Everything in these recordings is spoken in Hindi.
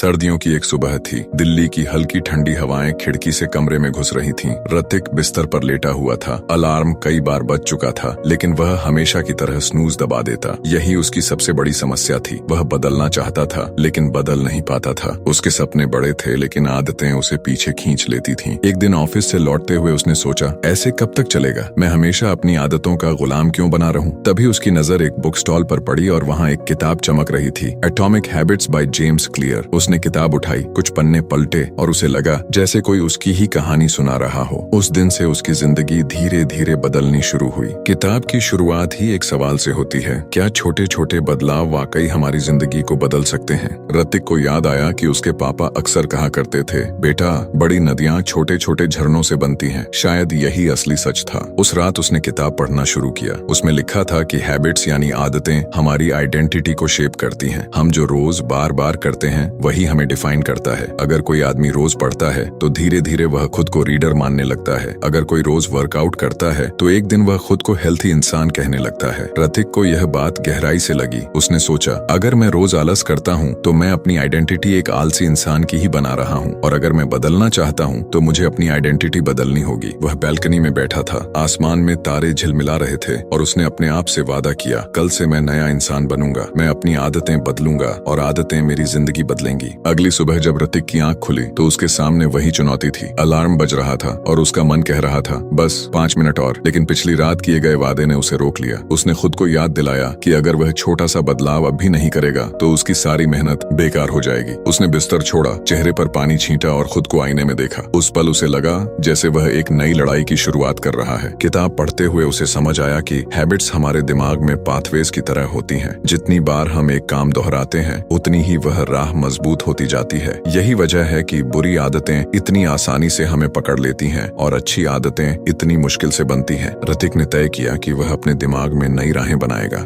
सर्दियों की एक सुबह थी। दिल्ली की हल्की ठंडी हवाएं खिड़की से कमरे में घुस रही थीं। ऋतिक बिस्तर पर लेटा हुआ था। अलार्म कई बार बज चुका था, लेकिन वह हमेशा की तरह स्नूज दबा देता। यही उसकी सबसे बड़ी समस्या थी। वह बदलना चाहता था, लेकिन बदल नहीं पाता था। उसके सपने बड़े थे, लेकिन आदतें उसे पीछे खींच लेती थीं। एक दिन ऑफिस से लौटते हुए उसने सोचा, ऐसे कब तक चलेगा? मैं हमेशा अपनी आदतों का गुलाम क्यों बना रहूं? तभी उसकी नजर एक बुक स्टॉल पर पड़ी और वहाँ एक किताब चमक रही थी, atomic habits by James clear. उसने किताब उठाई, कुछ पन्ने पलटे और उसे लगा जैसे कोई उसकी ही कहानी सुना रहा हो। उस दिन से उसकी जिंदगी धीरे धीरे बदलनी शुरू हुई। किताब की शुरुआत ही एक सवाल से होती है, क्या छोटे छोटे बदलाव वाकई हमारी जिंदगी को बदल सकते हैं? ऋतिक को याद आया कि उसके पापा अक्सर कहा करते थे, बेटा बड़ी नदियां छोटे छोटे झरनों से बनती हैं। शायद यही असली सच था। उस रात उसने किताब पढ़ना शुरू किया। उसमें लिखा था कि हैबिट्स यानी आदतें हमारी आइडेंटिटी को शेप करती हैं। हम जो रोज बार बार करते हैं वही हमें डिफाइन करता है। अगर कोई आदमी रोज पढ़ता है तो धीरे धीरे वह खुद को रीडर मानने लगता है। अगर कोई रोज वर्कआउट करता है तो एक दिन वह खुद को हेल्थी इंसान कहने लगता है। ऋतिक को यह बात गहराई से लगी। उसने सोचा, अगर मैं रोज आलस करता हूँ तो मैं अपनी आइडेंटिटी एक आलसी इंसान की ही बना रहा हूँ, और अगर मैं बदलना चाहता हूँ तो मुझे अपनी आइडेंटिटी बदलनी होगी। वह बैल्कनी में बैठा था। आसमान में तारे झिलमिला रहे थे और उसने अपने आप से वादा किया, कल से मैं नया इंसान बनूंगा। मैं अपनी आदतें बदलूंगा और आदतें मेरी जिंदगी बदलेंगी। अगली सुबह जब ऋतिक की आंख खुली तो उसके सामने वही चुनौती थी। अलार्म बज रहा था और उसका मन कह रहा था, बस 5 मिनट और। लेकिन पिछली रात किए गए वादे ने उसे रोक लिया। उसने खुद को याद दिलाया कि अगर वह छोटा सा बदलाव अब भी नहीं करेगा तो उसकी सारी मेहनत बेकार हो जाएगी। उसने बिस्तर छोड़ा, चेहरे पर पानी छींटा और खुद को आईने में देखा। उस पल उसे लगा जैसे वह एक नई लड़ाई की शुरुआत कर रहा है। किताब पढ़ते हुए उसे समझ आया कि हैबिट्स हमारे दिमाग में पाथवेज की तरह होती हैं। जितनी बार हम एक काम दोहराते हैं उतनी ही वह राह मजबूत होती जाती है। यही वजह है कि बुरी आदतें इतनी आसानी से हमें पकड़ लेती हैं और अच्छी आदतें इतनी मुश्किल से बनती हैं। ऋतिक ने तय किया कि वह अपने दिमाग में नई राहें बनाएगा।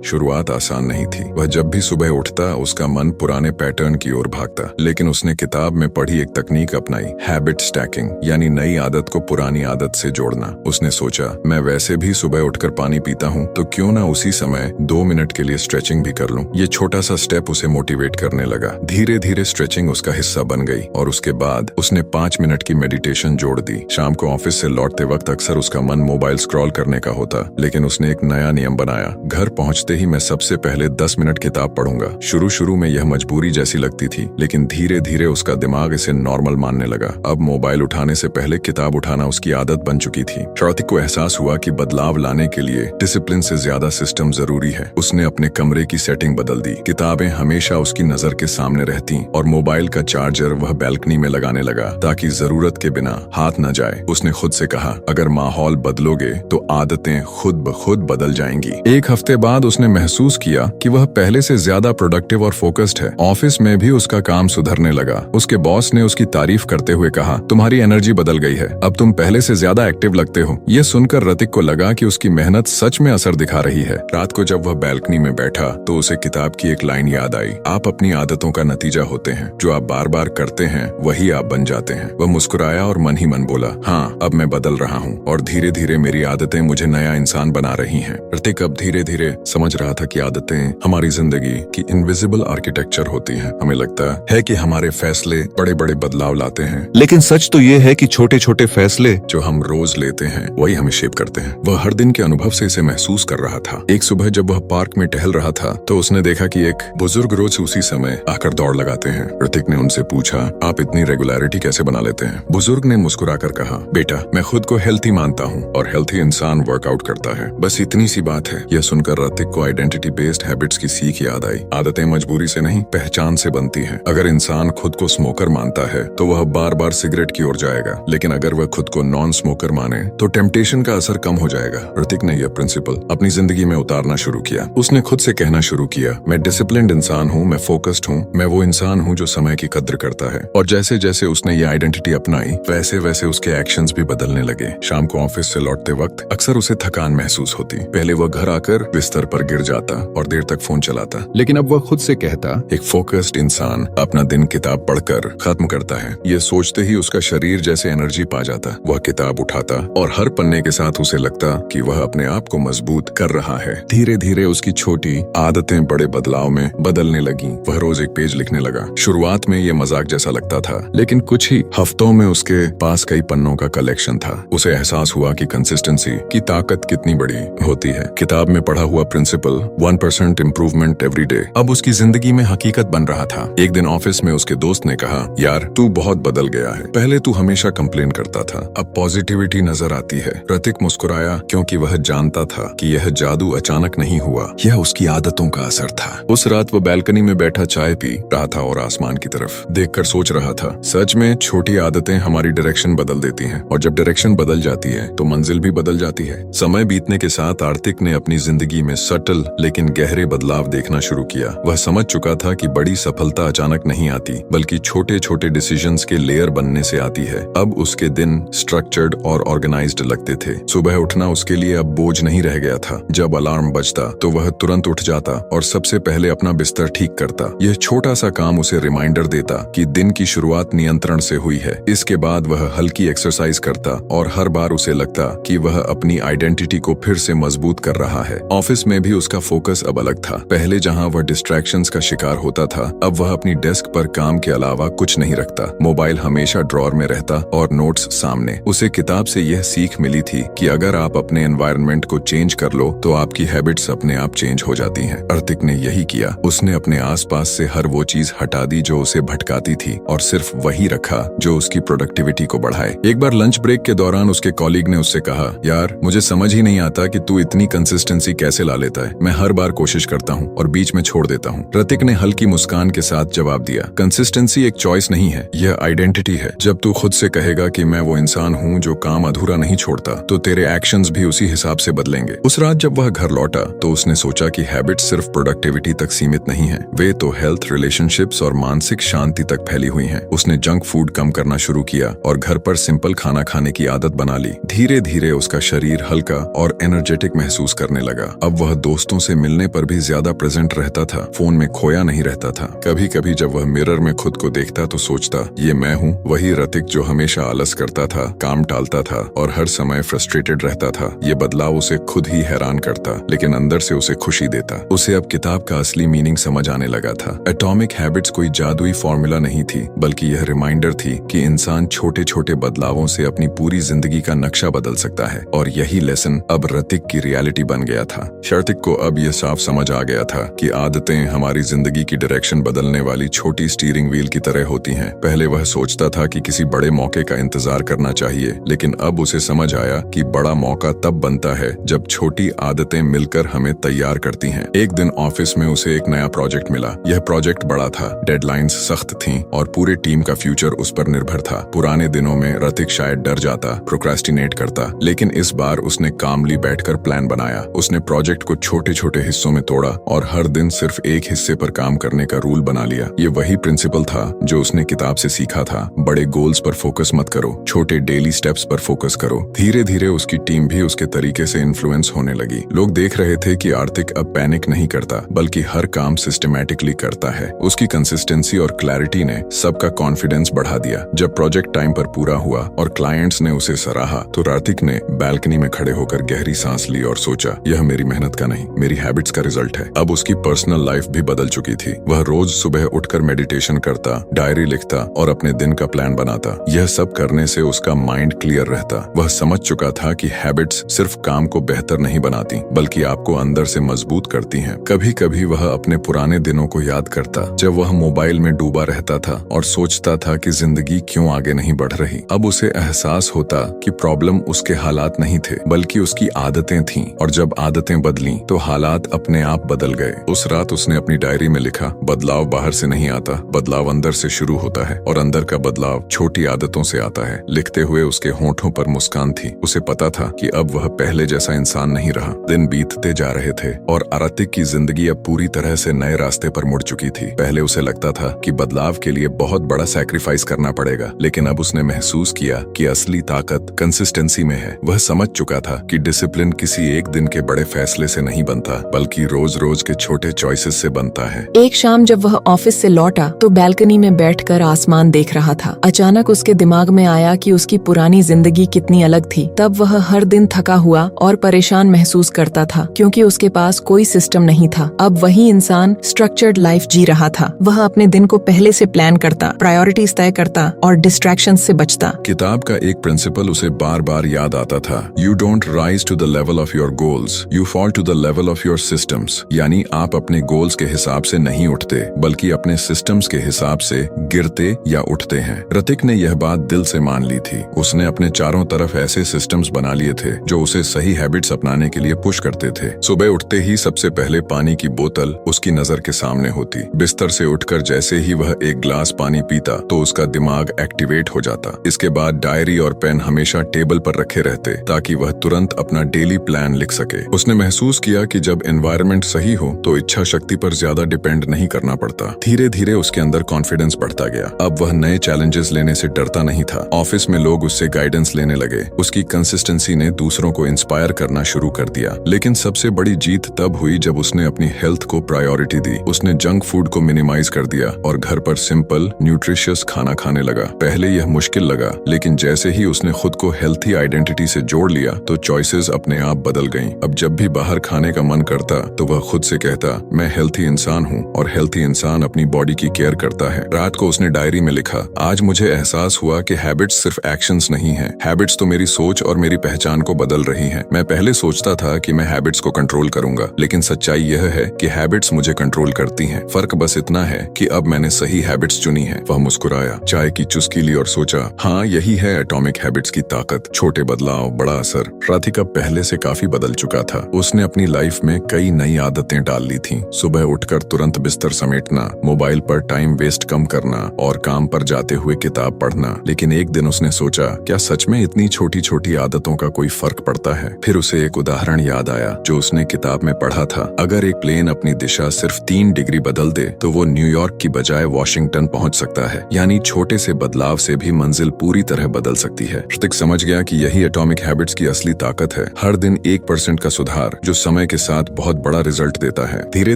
शुरुआत आसान नहीं थी। वह जब भी सुबह उठता उसका मन पुराने पैटर्न की ओर भागता, लेकिन उसने किताब में पढ़ी एक तकनीक अपनाई, हैबिट स्टैकिंग, यानी नई आदत को पुरानी आदत से जोड़ना। उसने सोचा, मैं वैसे भी सुबह उठकर पानी पीता हूँ, तो क्यों ना उसी समय 2 मिनट के लिए स्ट्रेचिंग भी कर लूं। ये छोटा सा स्टेप उसे मोटिवेट करने लगा। धीरे धीरे स्ट्रेचिंग उसका हिस्सा बन गई और उसके बाद उसने 5 मिनट की मेडिटेशन जोड़ दी। शाम को ऑफिस से लौटते वक्त अक्सर उसका मन मोबाइल स्क्रॉल करने का होता, लेकिन उसने एक नया नियम बनाया, घर पहुंचते ही मैं सबसे पहले 10 मिनट किताब पढ़ूंगा। शुरू में यह मजबूरी जैसी लगती थी, लेकिन धीरे धीरे उसका दिमाग इसे नॉर्मल मानने लगा। अब मोबाइल उठाने से पहले किताब उठाना उसकी आदत बन चुकी थी। ऋतिक को एहसास हुआ कि बदलाव लाने के लिए डिसिप्लिन से ज्यादा सिस्टम जरूरी है। उसने अपने कमरे की सेटिंग बदल दी। किताबें हमेशा उसकी नजर के सामने रहती और मोबाइल का चार्जर वह बैल्कनी में लगाने लगा ताकि जरूरत के बिना हाथ न जाए। उसने खुद से कहा, अगर माहौल बदलोगे तो आदतें खुद ब खुद बदल जाएंगी। एक हफ्ते बाद उसने महसूस किया कि वह पहले से ज्यादा प्रोडक्टिव और फोकस्ड है। ऑफिस में भी उसका काम सुधरने लगा। उसके बॉस ने उसकी तारीफ करते हुए कहा, तुम्हारी एनर्जी बदल गई है, अब तुम पहले से ज्यादा एक्टिव लगते हो। ये सुनकर ऋतिक को लगा कि उसकी मेहनत सच में असर दिखा रही है। रात को जब वह बैल्कनी में बैठा तो उसे किताब की एक लाइन याद आई, आप अपनी आदतों का नतीजा होते हैं, जो आप बार बार करते हैं वही आप बन जाते हैं। वह मुस्कुराया और मन ही मन बोला, हाँ अब मैं बदल रहा हूँ और धीरे धीरे मेरी आदतें मुझे नया इंसान बना रही हैं। ऋतिक अब धीरे धीरे समझ रहा था कि आदतें हमारी जिंदगी की इनविजिबल आर्किटेक्चर होती हैं। हमें लगता है कि हमारे फैसले बड़े बड़े बदलाव लाते हैं, लेकिन सच तो ये है कि छोटे छोटे फैसले जो हम रोज लेते हैं वही हमें शेप करते हैं। वह हर दिन के अनुभव से इसे महसूस कर रहा था। एक सुबह जब वह पार्क में टहल रहा था तो उसने देखा कि एक बुजुर्ग रोज उसी समय आकर दौड़ लगाते हैं। ऋतिक ने उनसे पूछा, आप इतनी रेगुलरिटी कैसे बना लेते हैं? बुजुर्ग ने मुस्कुराकर कहा, बेटा मैं खुद को हेल्थी मानता हूँ और हेल्थी इंसान वर्कआउट करता है, बस इतनी सी बात है। यह सुनकर ऋतिक को आइडेंटिटी बेस्ड हैबिट्स की सीख याद आई। आदतें मजबूरी से नहीं, पहचान से बनती हैं। अगर इंसान खुद को स्मोकर मानता है तो वह बार बार सिगरेट की ओर जाएगा, लेकिन अगर वह खुद को नॉन स्मोकर माने तो टेम्पटेशन का असर कम हो जाएगा। ऋतिक ने यह प्रिंसिपल अपनी जिंदगी में उतारना शुरू किया। उसने खुद से कहना शुरू किया, मैं डिसिप्लिन्ड इंसान हूँ, मैं फोकस्ड हूँ, मैं वो इंसान हूँ जो समय की कद्र करता है। और जैसे जैसे उसने ये आइडेंटिटी अपनाई वैसे वैसे उसके एक्शंस भी बदलने लगे। शाम को ऑफिस से लौटते वक्त अक्सर उसे थकान महसूस होती। पहले वह घर आकर बिस्तर पर गिर जाता और देर तक फोन चलाता, लेकिन अब वह खुद से कहता, एक फोकस्ड इंसान अपना दिन किताब पढ़कर खत्म करता है। ये सोचते ही उसका शरीर जैसे एनर्जी पा जाता। वह किताब उठाता और हर पन्ने के साथ उसे लगता कि वह अपने आप को मजबूत कर रहा है। धीरे धीरे उसकी छोटी आदतें बड़े बदलाव में बदलने लगी। वह रोज एक पेज लिखने लगा। शुरुआत में ये मजाक जैसा लगता था, लेकिन कुछ ही हफ्तों में उसके पास कई पन्नों का कलेक्शन था। उसे एहसास हुआ कि कंसिस्टेंसी की ताकत कितनी बड़ी होती है। किताब में पढ़ा हुआ प्रिंसिपल 1% इम्प्रूवमेंट एवरी डे अब उसकी जिंदगी में हकीकत बन रहा था। एक दिन ऑफिस में उसके दोस्त ने कहा, यार तू बहुत बदल गया है। पहले तू हमेशा कंप्लेन करता था, अब पॉजिटिविटी नजर आती है। रतिक मुस्कुराया क्योंकि वह जानता था कि यह जादू अचानक नहीं हुआ, यह उसकी आदतों का असर था। उस रात वो बैल्कनी में बैठा चाय पी रहा था और आसमान की तरफ देखकर सोच रहा था, सच में छोटी आदतें हमारी डायरेक्शन बदल देती हैं, और जब डायरेक्शन बदल जाती है तो मंजिल भी बदल जाती है। समय बीतने के साथ आर्थिक ने अपनी जिंदगी में सटल लेकिन गहरे बदलाव देखना शुरू किया। वह समझ चुका था कि बड़ी सफलता अचानक नहीं आती, बल्कि छोटे छोटे डिसीजंस के लेयर बनने से आती है। अब उसके दिन स्ट्रक्चर्ड और ऑर्गेनाइज्ड लगते थे। सुबह उठना उसके लिए अब बोझ नहीं रह गया था। जब अलार्म बजता तो वह तुरंत उठ जाता और सबसे पहले अपना बिस्तर ठीक करता। यह छोटा सा काम उसे रिमाइंडर देता कि दिन की शुरुआत नियंत्रण से हुई है। इसके बाद वह हल्की एक्सरसाइज करता और हर बार उसे लगता कि वह अपनी आइडेंटिटी को फिर से मजबूत कर रहा है। ऑफिस में भी उसका फोकस अब अलग था। पहले जहां वह डिस्ट्रैक्शंस का शिकार होता था, अब वह अपनी डेस्क पर काम के अलावा कुछ नहीं रखता। मोबाइल हमेशा ड्रॉर में रहता और नोट्स सामने। उसे किताब से यह सीख मिली थी कि अगर आप अपने एनवायरनमेंट को चेंज कर लो तो आपकी हैबिट्स अपने आप चेंज हो जाती हैं। आर्थिक ने यही किया। उसने अपने आसपास से हर वो चीज हटा दी जो उसे भटकाती थी और सिर्फ वही रखा जो उसकी प्रोडक्टिविटी को बढ़ाए। एक बार लंच ब्रेक के दौरान उसके कॉलीग ने उससे कहा, यार मुझे समझ ही नहीं आता कि तू इतनी कंसिस्टेंसी कैसे ला लेता है। मैं हर बार कोशिश करता हूँ और बीच में छोड़ देता हूँ। ऋतिक ने हल्की मुस्कान के साथ जवाब दिया, कंसिस्टेंसी एक चॉइस नहीं है, यह आइडेंटिटी है। जब तू खुद से कहेगा कि मैं वो इंसान हूँ जो काम अधूरा नहीं छोड़ता, तो तेरे एक्शंस भी उसी हिसाब से बदलेंगे। उस रात जब वह घर लौटा तो उसने सोचा कि हैबिट्स सिर्फ प्रोडक्टिविटी तक सीमित नहीं है, वे तो हेल्थ, रिलेशनशिप्स और मानसिक शांति तक फैली हुई हैं। उसने जंक फूड कम करना शुरू किया और घर पर सिंपल खाना खाने की आदत बना ली। धीरे धीरे उसका शरीर हल्का और एनर्जेटिक महसूस करने लगा। अब वह दोस्तों से मिलने पर भी ज्यादा प्रेजेंट रहता था, फोन में खोया नहीं रहता था। कभी कभी जब वह मिरर में खुद को देखता तो सोचता, ये मैं हूँ, वही ऋतिक जो हमेशा आलस करता था, काम टालता था और हर समय फ्रस्ट्रेटेड रहता था। ये बदलाव उसे खुद ही हैरान करता, लेकिन अंदर से उसे खुशी देता। उसे अब किताब का असली मीनिंग समझ आने लगा था। एटॉमिक हैबिट्स कोई जादुई फॉर्मूला नहीं थी, बल्कि यह रिमाइंडर थी कि इंसान छोटे छोटे बदलावों से अपनी पूरी जिंदगी का नक्शा बदल सकता है। और यही लेसन अब ऋतिक की रियलिटी बन गया था। ऋतिक को अब यह साफ समझ आ गया था कि आदतें हमारी जिंदगी की डायरेक्शन बदलने वाली छोटी स्टीयरिंग व्हील की तरह होती हैं। पहले वह सोचता था कि किसी बड़े मौके का इंतजार करना चाहिए, लेकिन अब उसे समझ आया कि बड़ा मौका तब बनता है जब छोटी आदतें मिलकर हमें तैयार करती हैं। एक दिन ऑफिस में उसे एक नया प्रोजेक्ट मिला। यह प्रोजेक्ट बड़ा था, डेडलाइंस सख्त थीं और पूरे टीम का फ्यूचर उस पर निर्भर था। पुराने दिनों में ऋतिक शायद डर जाता, प्रोक्रेस्टिनेट करता, लेकिन इस बार उसने कामली बैठकर प्लान बनाया। उसने प्रोजेक्ट को छोटे छोटे हिस्सों में तोड़ा और हर दिन सिर्फ एक हिस्से पर काम करने का रूल बना लिया। ये वही प्रिंसिपल था जो उसने किताब से सीखा था, बड़े गोल्स पर फोकस मत करो, छोटे डेली स्टेप्स पर फोकस करो। धीरे धीरे उसकी टीम भी उसके तरीके से इन्फ्लुएंस होने लगी। लोग देख रहे थे कि आर्थिक अब पैनिक नहीं करता, बल्कि हर काम सिस्टमैटिकली करता है। उसकी कंसिस्टेंसी और क्लैरिटी ने सबका कॉन्फिडेंस बढ़ा दिया। जब प्रोजेक्ट टाइम पर पूरा हुआ और क्लाइंट्स ने उसे सराहा तो ऋतिक ने बैल्कनी में खड़े होकर गहरी सांस ली और सोचा, यह मेरी मेहनत का नहीं, मेरी हैबिट्स का रिजल्ट है। अब उसकी पर्सनल लाइफ भी बदल चुकी थी। वह रोज सुबह उठकर मेडिटेशन करता, डायरी लिखता और अपने दिन का प्लान बनाता। यह सब करने से उसका माइंड क्लियर रहता। वह समझ चुका था कि हैबिट्स सिर्फ काम को बेहतर नहीं बनाती, बल्कि आपको अंदर से मजबूत करती हैं। कभी कभी वह अपने पुराने दिनों को याद करता, जब वह मोबाइल में डूबा रहता था और सोचता था कि जिंदगी क्यों आगे नहीं बढ़ रही। अब उसे एहसास होता कि प्रॉब्लम उसके हालात नहीं थे, बल्कि उसकी आदतें थीं, और जब आदतें बदली तो हालात अपने आप बदल गए। उस रात उसने अपनी डायरी में लिखा, बदलाव बाहर से नहीं आता, बदलाव अंदर से शुरू होता है और अंदर का बदलाव छोटी आदतों से आता है। लिखते हुए उसके होंठों पर मुस्कान थी। उसे पता था कि अब वह पहले जैसा इंसान नहीं रहा। दिन बीतते जा रहे थे और ऋतिक की जिंदगी अब पूरी तरह से नए रास्ते पर मुड़ चुकी थी। पहले उसे लगता था कि बदलाव के लिए बहुत बड़ा सैक्रिफाइस करना पड़ेगा, लेकिन अब उसने महसूस किया कि असली ताकत कंसिस्टेंसी में है। वह समझ चुका था कि डिसिप्लिन किसी एक दिन के बड़े फैसले से नहीं बनता, बल्कि रोज रोज के छोटे चॉइसेस से बनता है। एक शाम जब वह ऑफिस से लौटा तो बैल्कनी में बैठकर आसमान देख रहा था। अचानक उसके दिमाग में आया कि उसकी पुरानी जिंदगी कितनी अलग थी। तब वह हर दिन थका हुआ और परेशान महसूस करता था, क्योंकि उसके पास कोई सिस्टम नहीं था। अब वही इंसान स्ट्रक्चर्ड लाइफ जी रहा था। था। वह अपने दिन को पहले से प्लान करता, प्रायोरिटीज तय करता और डिस्ट्रैक्शन से बचता। किताब का एक प्रिंसिपल उसे बार बार याद आता था, you don't rise to the level of your goals, you fall to the level of your systems. यानी आप अपने गोल्स के हिसाब से नहीं उठते बल्कि अपने सिस्टम्स के हिसाब से गिरते या उठते हैं। ऋतिक ने यह बात दिल से मान ली थी। उसने अपने चारों तरफ ऐसे सिस्टम्स बना लिए थे जो उसे सही हैबिट्स अपनाने के लिए पुश करते थे। सुबह उठते ही सबसे पहले पानी की बोतल उसकी नजर के सामने होती। बिस्तर से उठकर जैसे ही वह एक ग्लास पानी पीता तो उसका दिमाग एक्टिवेट हो जाता। इसके बाद डायरी और पेन हमेशा टेबल पर रखे रहते ताकि वह तुरंत अपना डेली प्लान लिख सके। उसने महसूस किया कि जब एनवायरनमेंट सही हो तो इच्छा शक्ति पर ज्यादा डिपेंड नहीं करना पड़ता। धीरे धीरे उसके अंदर कॉन्फिडेंस बढ़ता गया। अब वह नए चैलेंजेस लेने से डरता नहीं था। ऑफिस में लोग उससे गाइडेंस लेने लगे। उसकी कंसिस्टेंसी ने दूसरों को इंस्पायर करना शुरू कर दिया। लेकिन सबसे बड़ी जीत तब हुई जब उसने अपनी हेल्थ को प्रायोरिटी दी। उसने जंक फूड को मिनिमाइज कर दिया और घर पर सिंपल न्यूट्रिशियस खाना खाने लगा। पहले यह मुश्किल लगा, लेकिन जैसे ही उसने खुद को हेल्थी आइडेंटिटी से जोड़ लिया तो चॉइसेस अपने आप बदल गईं। अब जब भी बाहर खाने का मन करता तो वह खुद से कहता, मैं हेल्थी इंसान हूँ और हेल्थी इंसान अपनी बॉडी की केयर करता है। रात को उसने डायरी में लिखा, आज मुझे एहसास हुआ कि हैबिट्स सिर्फ एक्शंस नहीं हैं। हैबिट्स तो मेरी सोच और मेरी पहचान को बदल रही हैं। मैं पहले सोचता था कि मैं हैबिट्स को कंट्रोल करूंगा, लेकिन सच्चाई यह है कि हैबिट्स मुझे कंट्रोल करती हैं। फर्क बस इतना है कि अब मैंने सही हैबिट्स चुनी है। वह मुस्कुराया, चाय की चुस्की ली और सोचा, हाँ यही है एटॉमिक हैबिट्स की ताकत। छोटे बदलाव, बड़ा असर। राधिका पहले से काफी बदल चुका था। उसने अपनी लाइफ में कई नई आदतें डाल ली थी। सुबह उठकर तुरंत बिस्तर समेटना, मोबाइल पर टाइम वेस्ट कम करना और काम पर जाते हुए किताब पढ़ना। लेकिन एक दिन उसने सोचा, क्या सच में इतनी छोटी छोटी आदतों का कोई फर्क पड़ता है? फिर उसे एक उदाहरण याद आया जो उसने किताब में पढ़ा था। अगर एक प्लेन अपनी दिशा सिर्फ 3 डिग्री बदल दे तो वो न्यूयॉर्क की बजाय वॉशिंगटन पहुंच सकता है। यानी छोटे से बदलाव से भी मंजिल पूरी तरह बदल सकती है। ऋतिक समझ गया कि यही एटॉमिक हैबिट्स की असली ताकत है। हर दिन 1% का सुधार जो समय के साथ बहुत बड़ा रिजल्ट देता है। धीरे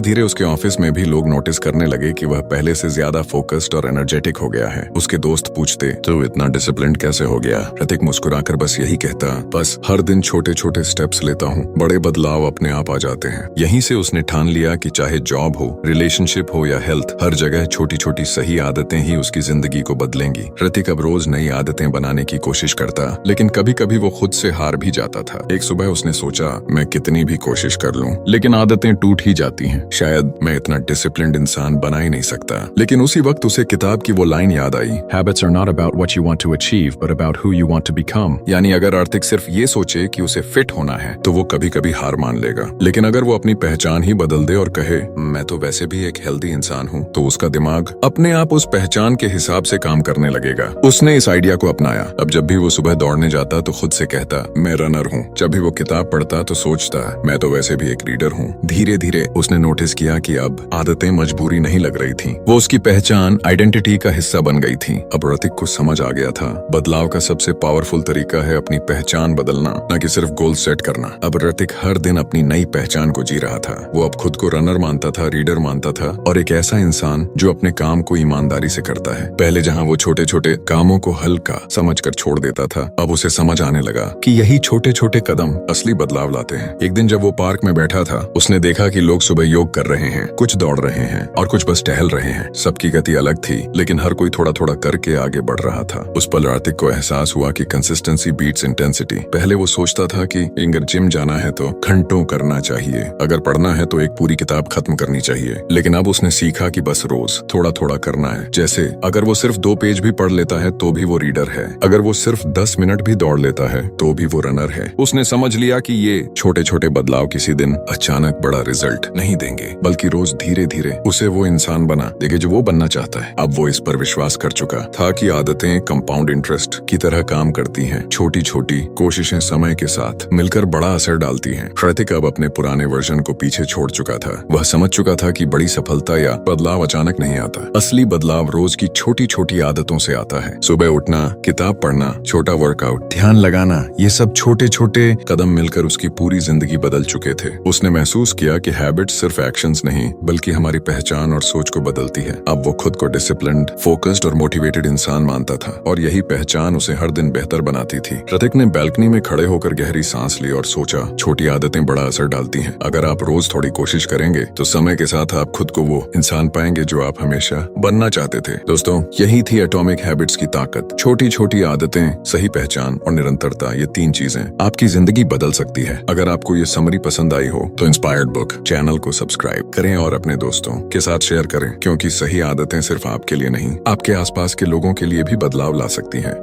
धीरे उसके ऑफिस में भी लोग नोटिस करने लगे कि वह पहले से ज्यादा फोकस्ड और एनर्जेटिक हो गया है। उसके दोस्त पूछते, तो इतना डिसिप्लिन्ड कैसे हो गया? ऋतिक मुस्कुराकर बस यही कहता, बस हर दिन छोटे छोटे स्टेप्स लेता हूँ, बड़े बदलाव अपने आप आ जाते हैं। यहीं से उसने ठान लिया कि चाहे जॉब हो, रिलेशनशिप हो या हेल्थ, हर जगह छोटी छोटी सही आदतें ही उसकी जिंदगी को बदलेंगी। ऋतिक अब रोज नई आदतें बनाने की कोशिश करता, लेकिन कभी कभी वो खुद से हार भी जाता था। एक सुबह उसने सोचा, मैं कितनी भी कोशिश कर लूं, लेकिन आदतें टूट ही जाती हैं। शायद मैं इतना डिसिप्लिन्ड इंसान बना ही नहीं सकता। लेकिन उसी वक्त उसे किताब की वो लाइन याद आई, Habits are not about what you want to achieve, but about who you want to become. यानी अगर ऋतिक सिर्फ ये सोचे कि उसे फिट होना है तो वो कभी कभी हार मान लेगा। लेकिन अगर वो अपनी पहचान ही बदल दे और कहे, मैं तो वैसे भी एक हेल्दी इंसान हूँ, तो उसका दिमाग अपने आप उस पहचान के हिसाब से काम करने लगेगा। उसने इस आइडिया को अपनाया। अब जब भी वो सुबह दौड़ने जाता तो खुद से कहता, मैं रनर हूँ। जब भी वो किताब पढ़ता तो सोचता, मैं तो वैसे भी एक रीडर हूँ। धीरे धीरे उसने नोटिस किया कि अब आदतें मजबूरी नहीं लग रही थी, वो उसकी पहचान, आइडेंटिटी का हिस्सा बन गई थी। अब ऋतिक को समझ आ गया था, बदलाव का सबसे पावरफुल तरीका है अपनी पहचान बदलना, न कि सिर्फ गोल सेट करना। अब ऋतिक हर दिन अपनी नई पहचान को जी रहा था। वो अब खुद को रनर मानता था, रीडर मानता था और एक ऐसा इंसान जो अपने काम को ईमानदारी से करता है। पहले जहाँ वो छोटे छोटे कामों को हल्का समझकर छोड़ देता था, अब उसे समझ आने लगा कि यही छोटे छोटे कदम असली बदलाव लाते हैं। एक दिन जब वो पार्क में बैठा था, उसने देखा कि लोग सुबह योग कर रहे हैं, कुछ दौड़ रहे हैं और कुछ बस टहल रहे हैं। सबकी गति अलग थी, लेकिन हर कोई थोड़ा थोड़ा करके आगे बढ़ रहा था। उस पल ऋतिक को एहसास हुआ कि कंसिस्टेंसी बीट्स इंटेंसिटी। पहले वो सोचता था कि अगर जिम जाना है तो घंटों करना चाहिए, अगर पढ़ना है तो एक पूरी किताब खत्म करनी चाहिए। लेकिन अब उसने सीखा कि बस रोज थोड़ा थोड़ा करना है। जैसे अगर वो सिर्फ 2 पेज भी पढ़ लेता है तो भी वो रीडर है, अगर वो सिर्फ 10 मिनट भी दौड़ लेता है तो भी वो रनर है। उसने समझ लिया कि ये छोटे छोटे बदलाव किसी दिन अचानक बड़ा रिजल्ट नहीं देंगे, बल्कि रोज धीरे धीरे उसे वो इंसान बना देंगे जो वो बनना चाहता है। अब वो इस पर विश्वास कर चुका था कि आदतें कंपाउंड इंटरेस्ट की तरह काम करती हैं। छोटी छोटी कोशिशें समय के साथ मिलकर बड़ा असर डालती हैं। ऋतिक अब अपने पुराने वर्जन को पीछे छोड़ चुका था। वह समझ चुका था कि बड़ी सफलता या बदलाव अचानक नहीं आता। असली बदलाव रोज की छोटी छोटी आदतों से आता है। सुबह उठना, किताब पढ़ना, छोटा वर्कआउट, ध्यान लगाना, ये सब छोटे छोटे कदम मिलकर उसकी पूरी जिंदगी बदल चुके थे। उसने महसूस किया कि हैबिट्स सिर्फ एक्शंस नहीं, बल्कि हमारी पहचान और सोच को बदलती है। अब वो खुद को डिसिप्लिन्ड, फोकस्ड और मोटिवेटेड इंसान मानता था और यही पहचान उसे हर दिन बेहतर बनाती थी। ऋतिक ने बैल्कनी में खड़े होकर गहरी सांस ली और सोचा, छोटी आदतें बड़ा असर डालती हैं। अगर आप रोज थोड़ी कोशिश करेंगे तो समय के साथ आप खुद को वो इंसान जान पाएंगे जो आप हमेशा बनना चाहते थे। दोस्तों, यही थी एटॉमिक हैबिट्स की ताकत। छोटी छोटी आदतें, सही पहचान और निरंतरता, ये 3 चीजें आपकी जिंदगी बदल सकती है। अगर आपको ये समरी पसंद आई हो तो इंस्पायर्ड बुक चैनल को सब्सक्राइब करें और अपने दोस्तों के साथ शेयर करें, क्योंकि सही आदतें सिर्फ आपके लिए नहीं, आपके आसपास के लोगों के लिए भी बदलाव ला सकती हैं।